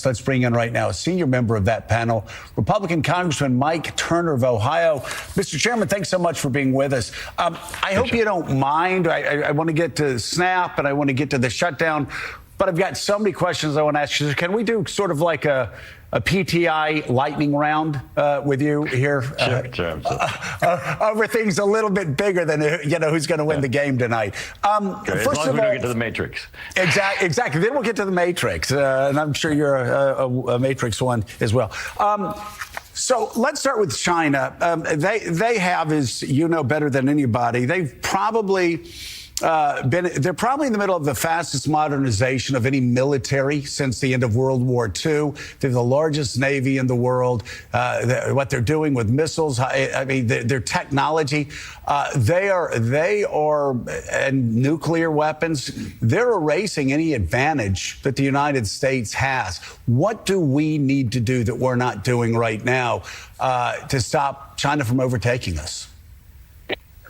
Let's bring in right now a senior member of that panel, Republican Congressman Mike Turner of Ohio. Mr. Chairman, thanks so much for being with us. I hope you don't mind. I want to get to SNAP and I want to get to the shutdown, but I've got so many questions I want to ask you. Can we do sort of like a PTI lightning round with you here? Sure. Over things a little bit bigger than, who's going to win the game tonight. First as long as we don't get to the Matrix. Exactly. Then we'll get to the Matrix. And I'm sure you're a Matrix one as well. So let's start with China. They have, as you know better than anybody, they've probably... they're probably in the middle of the fastest modernization of any military since the end of World War II. They're the largest navy in the world. What they're doing with missiles, I mean, their technology, they are, and nuclear weapons, they're erasing any advantage that the United States has. What do we need to do that we're not doing right now to stop China from overtaking us?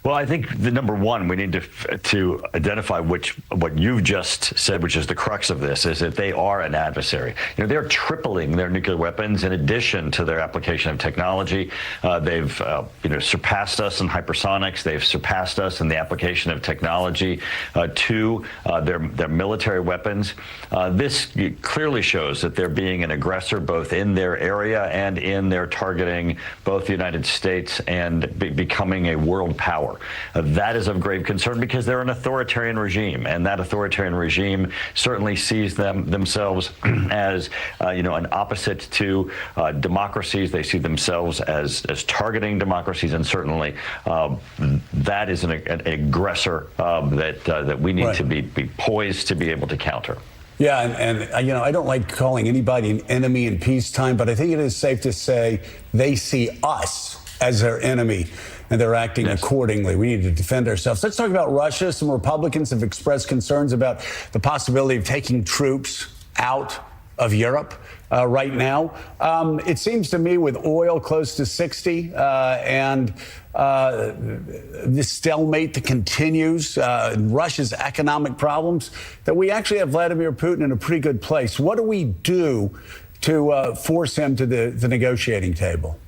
Well, I think the number one, we need to identify what you've just said, which is the crux of this, is that they are an adversary. They're tripling their nuclear weapons in addition to their application of technology. They've surpassed us in hypersonics. They've surpassed us in the application of technology to their military weapons. This clearly shows that they're being an aggressor both in their area and in their targeting both the United States and becoming a world power. That is of grave concern because they're an authoritarian regime, and that authoritarian regime certainly sees themselves as an opposite to democracies. They see themselves as targeting democracies, and certainly that is an aggressor that we need to be poised to be able to counter. Yeah, and I don't like calling anybody an enemy in peacetime, but I think it is safe to say they see us as their enemy, and they're acting accordingly. We need to defend ourselves. Let's talk about Russia. Some Republicans have expressed concerns about the possibility of taking troops out of Europe right now. It seems to me with oil close to 60 and this stalemate that continues, Russia's economic problems, that we actually have Vladimir Putin in a pretty good place. What do we do to force him to the negotiating table?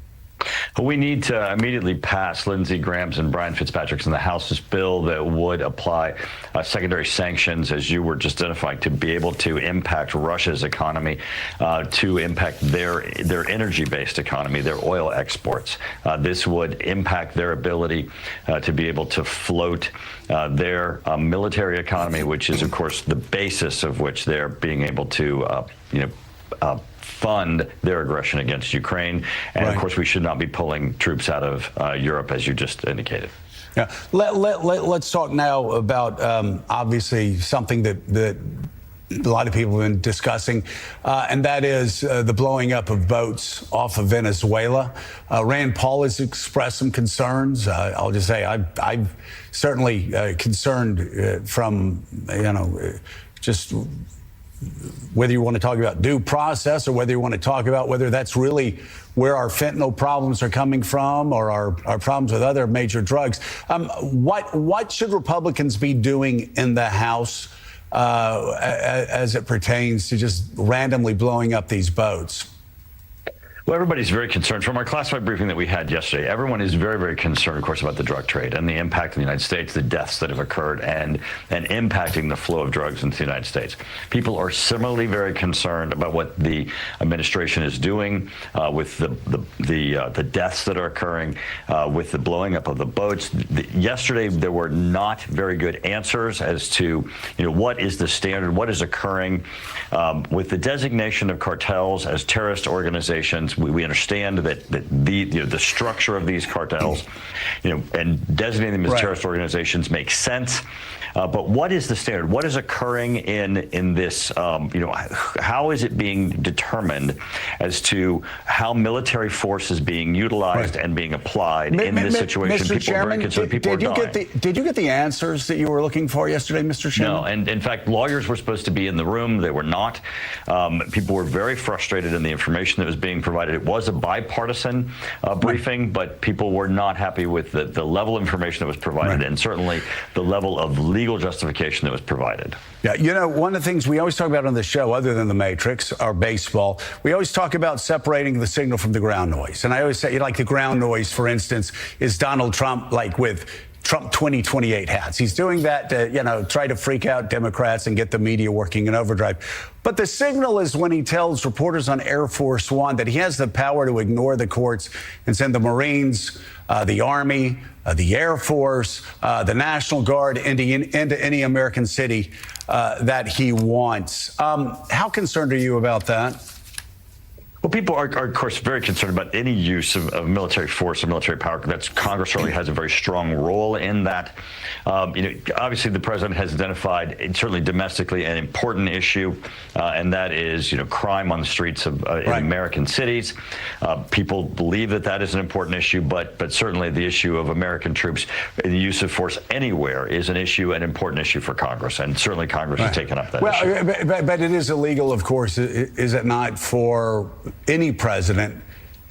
We need to immediately pass Lindsey Graham's and Brian Fitzpatrick's in the House's bill that would apply secondary sanctions, as you were just identifying, to be able to impact Russia's economy, to impact their energy-based economy, their oil exports. This would impact their ability to be able to float their military economy, which is, of course, the basis of which they're being able to, fund their aggression against Ukraine. And of course, we should not be pulling troops out of Europe, as you just indicated. Yeah. Let's talk now about obviously something that a lot of people have been discussing, and that is the blowing up of boats off of Venezuela. Rand Paul has expressed some concerns. I'll just say I'm certainly concerned from, just whether you want to talk about due process or whether you want to talk about whether that's really where our fentanyl problems are coming from or our problems with other major drugs. What should Republicans be doing in the House as it pertains to just randomly blowing up these boats? Well, everybody's very concerned. From our classified briefing that we had yesterday, everyone is very, very concerned, of course, about the drug trade and the impact in the United States, the deaths that have occurred, and impacting the flow of drugs into the United States. People are similarly very concerned about what the administration is doing with the deaths that are occurring, with the blowing up of the boats. Yesterday, there were not very good answers as to what is the standard, what is occurring with the designation of cartels as terrorist organizations. We understand that the structure of these cartels, and designating them as terrorist organizations makes sense. But what is the standard? What is occurring in this? How is it being determined as to how military force is being utilized and being applied in this situation? Mr. Chairman, did you get the answers that you were looking for yesterday, Mr. Chairman? No, and in fact, lawyers were supposed to be in the room. They were not. People were very frustrated in the information that was being provided. It was a bipartisan briefing, but people were not happy with the level of information that was provided, and certainly the level of legal legal justification that was provided. Yeah, you know, one of the things we always talk about on the show, other than the Matrix or baseball, we always talk about separating the signal from the ground noise. And I always say, like, the ground noise, for instance, is Donald Trump, like with Trump 2028 hats. He's doing that to, try to freak out Democrats and get the media working in overdrive. But the signal is when he tells reporters on Air Force One that he has the power to ignore the courts and send the Marines, the Army, the Air Force, the National Guard into any American city that he wants. How concerned are you about that? Well, people are, of course, very concerned about any use of military force or military power. That's Congress certainly has a very strong role in that. Obviously, the president has identified, certainly domestically, an important issue, and that is, crime on the streets of in American cities. People believe that is an important issue, but certainly the issue of American troops and the use of force anywhere is an issue, an important issue for Congress, and certainly Congress has taken up that issue. But it is illegal, of course, is it not, for any president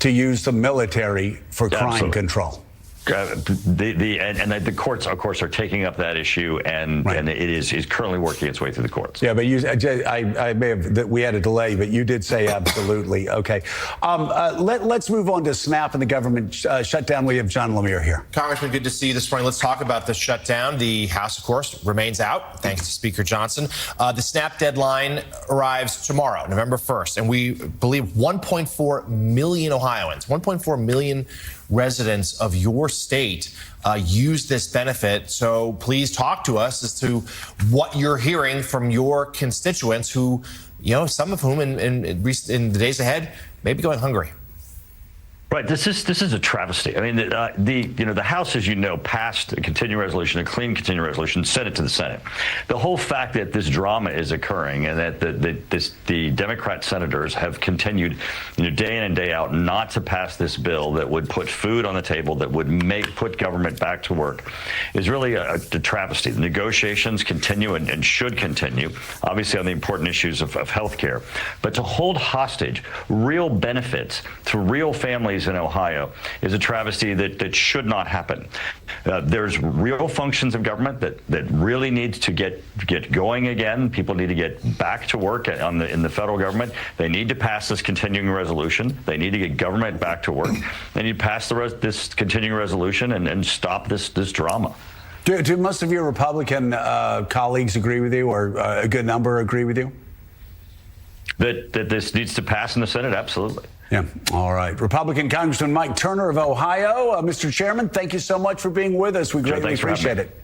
to use the military for crime control? The courts, of course, are taking up that issue, and it is currently working its way through the courts. Yeah, but I may have, we had a delay, but you did say absolutely. Okay. Let's move on to SNAP and the government shutdown. We have John Lemire here. Congressman, good to see you this morning. Let's talk about the shutdown. The House, of course, remains out, thanks to Speaker Johnson. The SNAP deadline arrives tomorrow, November 1st, and we believe 1.4 million Ohioans, 1.4 million residents of your state use this benefit. So please talk to us as to what you're hearing from your constituents who, some of whom in the days ahead may be going hungry. Right. This is a travesty. I mean, the House, as you know, passed a continuing resolution, a clean continuing resolution, sent it to the Senate. The whole fact that this drama is occurring and that the Democrat senators have continued, day in and day out, not to pass this bill that would put food on the table, that would put government back to work, is really a travesty. The negotiations continue and should continue, obviously on the important issues of health care, but to hold hostage real benefits to real families in Ohio is a travesty that should not happen. There's real functions of government that really need to get going again. People need to get back to work in the federal government. They need to pass this continuing resolution. They need to get government back to work. They need to pass this continuing resolution and stop this drama. Do most of your Republican colleagues agree with you, or a good number agree with you? That this needs to pass in the Senate? Absolutely. Yeah. All right. Republican Congressman Mike Turner of Ohio. Mr. Chairman, thank you so much for being with us. We greatly appreciate it.